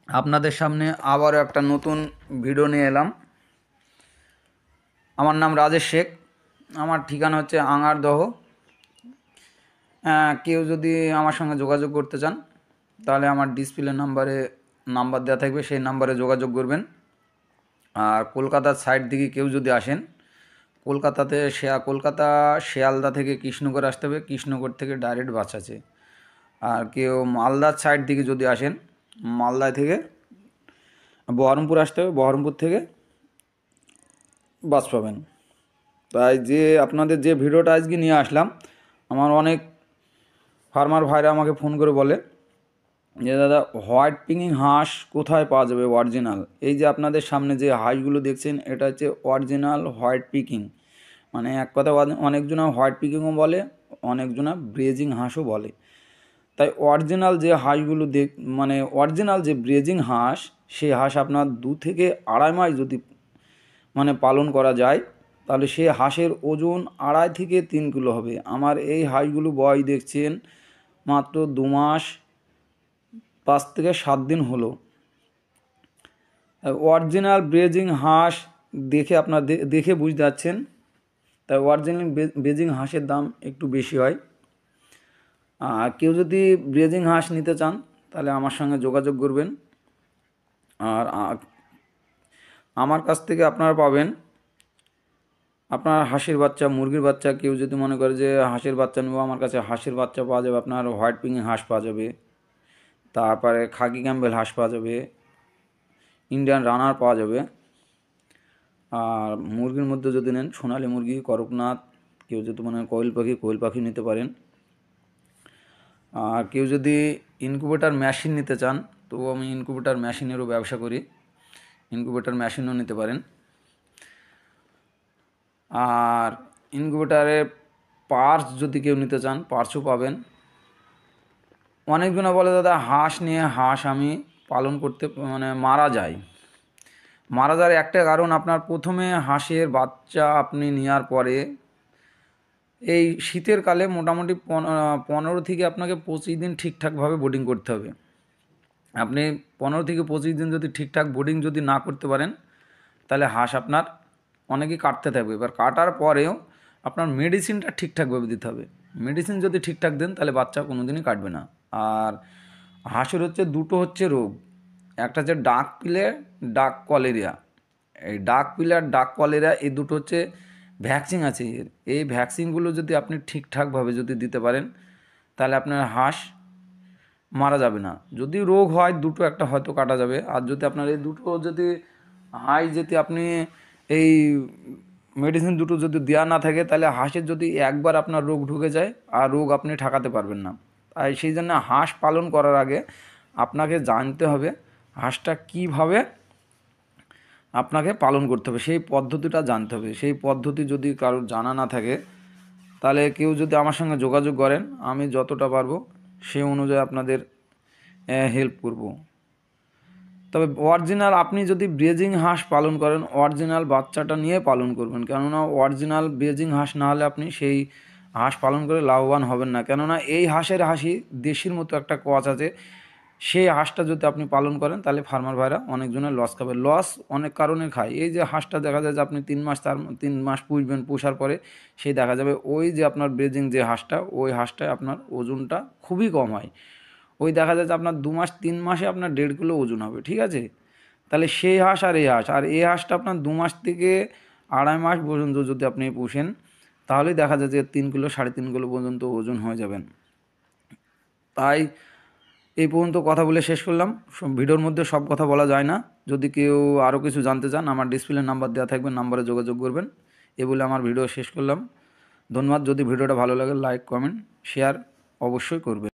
আপনাদের সামনে আবারও একটা নতুন ভিডিও নিয়ে এলাম। আমার নাম রাজেশ শেখ। আমার ঠিকানা হচ্ছে আঙারদহ। কেউ যদি আমার সঙ্গে যোগাযোগ করতে চান তাহলে আমার ডিসপ্লে নাম্বার দেওয়া থাকবে, সেই নাম্বারে যোগাযোগ করবেন। আর কলকাতার সাইড দিকে কেউ যদি আসেন, কলকাতা শিয়ালদা থেকে কৃষ্ণনগর আসতে হবে, কৃষ্ণনগর থেকে ডাইরেক্ট বাস আছে। আর কেউ মালদার সাইড দিকে যদি আসেন, মালদা থেকে বহরমপুর আসতে হবে, বহরমপুর থেকে বাস পাবেন। তাই আপনাদের যে ভিডিওটা আজকে নিয়ে আসলাম, আমার অনেক ফার্মার ভাইরা আমাকে ফোন করে বলে যে দাদা, হোয়াইট পিকিং হাঁস কোথায় পাওয়া যাবে অরিজিনাল? এই যে আপনাদের সামনে যে হাঁসগুলো দেখছেন, এটা হচ্ছে অরিজিনাল হোয়াইট পিকিং। মানে এক কথা, অনেকজনা হোয়াইট পিকিংও বলে, অনেকজনা ব্রেজিং হাঁসও বলে। তাই অরিজিনাল যে হাঁসগুলো অরিজিনাল যে ব্রেজিং হাঁস, সেই হাঁস আপনার 2 থেকে 2.5 মাস যদি পালন করা যায়, তাহলে সে হাঁসের ওজন 2.5 থেকে 3 কিলো হবে। আমার এই হাঁসগুলো বয়স দেখছেন মাত্র 2 মাস 5 থেকে 7 দিন হলো। অরিজিনাল ব্রেজিং হাঁস দেখে আপনার দেখে বুঝতে পারছেন। তাই অরিজিনাল ব্রেজিং হাঁসের দাম একটু বেশি হয়। আর কেউ যদি ব্রেজিং হাঁস নিতে চান তাহলে আমার সঙ্গে যোগাযোগ করবেন। আর আমার কাছ থেকে আপনারা পাবেন আপনার হাঁসের বাচ্চা, মুরগির বাচ্চা। কেউ যদি মনে করে যে হাঁসের বাচ্চা নেবো, আমার কাছে হাঁসের বাচ্চা পাওয়া যাবে, আপনার হোয়াইট পিকিং হাঁস পাওয়া যাবে, তারপরে খাকি ক্যাম্বেল হাঁস পাওয়া যাবে, ইন্ডিয়ান রানার পাওয়া যাবে। আর মুরগির মধ্যে যদি নেন সোনালী মুরগি, করকনাথ, কেউ যদি মনে হয় কোয়েল পাখি নিতে পারেন। আর কেউ যদি ইনকিউবেটর মেশিন নিতে চান, তো আমি ইনকিউবেটর মেশিনেরও ব্যবসা করি, ইনকিউবেটর মেশিনও নিতে পারেন। আর ইনকিউবেটারের পার্টস যদি কেউ নিতে চান, পার্টসও পাবেন। অনেকজনা বলে দাদা, হাঁস আমি পালন করতে মারা যাওয়ার একটা কারণ, আপনার প্রথমে হাঁসের বাচ্চা আপনি নেওয়ার পরে এই শীতের কালে মোটামুটি 15 থেকে আপনাকে 25 দিন ঠিকঠাকভাবে বোর্ডিং করতে হবে। আপনি 15 থেকে 25 দিন যদি ঠিকঠাক বোর্ডিং যদি না করতে পারেন, তাহলে হাঁস আপনার অনেকেই কাটতে থাকবে। এবার কাটার পরেও আপনার মেডিসিনটা ঠিকঠাকভাবে দিতে হবে। মেডিসিন যদি ঠিকঠাক দেন তাহলে বাচ্চা কোনো দিনই কাটবে না। আর হাঁসের দুটো রোগ, একটা হচ্ছে ডাক কলেরিয়া। এই ডাক কলেরিয়া, এই দুটো ভ্যাকসিন আছে। এই ভ্যাকসিনগুলো যদি আপনি ঠিকঠাকভাবে যদি দিতে পারেন, তাহলে আপনার হাঁস মারা যাবে না। যদি রোগ হয় দুটো একটা হয়তো কাটা যাবে। আর যদি আপনার এই দুটো যদি আপনি এই মেডিসিন দুটো যদি দেওয়া না থাকে, তাহলে হাঁসের যদি একবার আপনার রোগ ঢুকে যায়, আর রোগ আপনি ঠেকাতে পারবেন না। তাই সেই জন্য হাঁস পালন করার আগে আপনাকে জানতে হবে হাঁসটা কীভাবে আপনাকে পালন করতে হবে, সেই পদ্ধতিটা জানতে হবে। সেই পদ্ধতি যদি কারোর জানা না থাকে, তাহলে কেউ যদি আমার সঙ্গে যোগাযোগ করেন, আমি যতটা পারবো সেই অনুযায়ী আপনাদের হেল্প করব। তবে অরিজিনাল আপনি যদি ব্রেজিং হাঁস পালন করেন, অরিজিনাল বাচ্চাটা নিয়ে পালন করবেন। কেননা অরিজিনাল ব্রেজিং হাঁস না হলে আপনি সেই হাঁস পালন করে লাভবান হবেন না। কেননা এই হাঁসি দেশির মতো একটা কচ আছে, সেই হাঁসটা যদি আপনি পালন করেন, তাহলে ফার্মার ভাইরা অনেকজনের লস খাবে। লস অনেক কারণে খায়। এই যে হাঁসটা দেখা যায় যে আপনি 3 মাস পুষবেন, পুষার পরে সেই দেখা যাবে ওই যে আপনার ব্রেজিং যে হাঁসটা, ওই হাঁসটায় আপনার ওজনটা খুবই কম হয়। ওই দেখা যায় যে আপনার 2 মাস 3 মাসে আপনার 1.5 কিলো ওজন হবে, ঠিক আছে? তাহলে সেই হাঁস আর এই হাঁসটা আপনার 2 মাস থেকে 2.5 মাস পর্যন্ত যদি আপনি পুষেন, তাহলেই দেখা যায় যে 3 কিলো 3.5 কিলো পর্যন্ত ওজন হয়ে যাবেন। তাই এই পর্যন্ত কথা বলে শেষ করলাম। ভিডিওর মধ্যে সব কথা বলা যায় না। যদি কেউ আরও কিছু জানতে চান, আমার ডিসপ্লে নাম্বার দেওয়া থাকবে, নাম্বারে যোগাযোগ করবেন। এ বলে আমার ভিডিও শেষ করলাম। ধন্যবাদ। যদি ভিডিওটা ভালো লাগে, লাইক, কমেন্ট, শেয়ার অবশ্যই করবেন।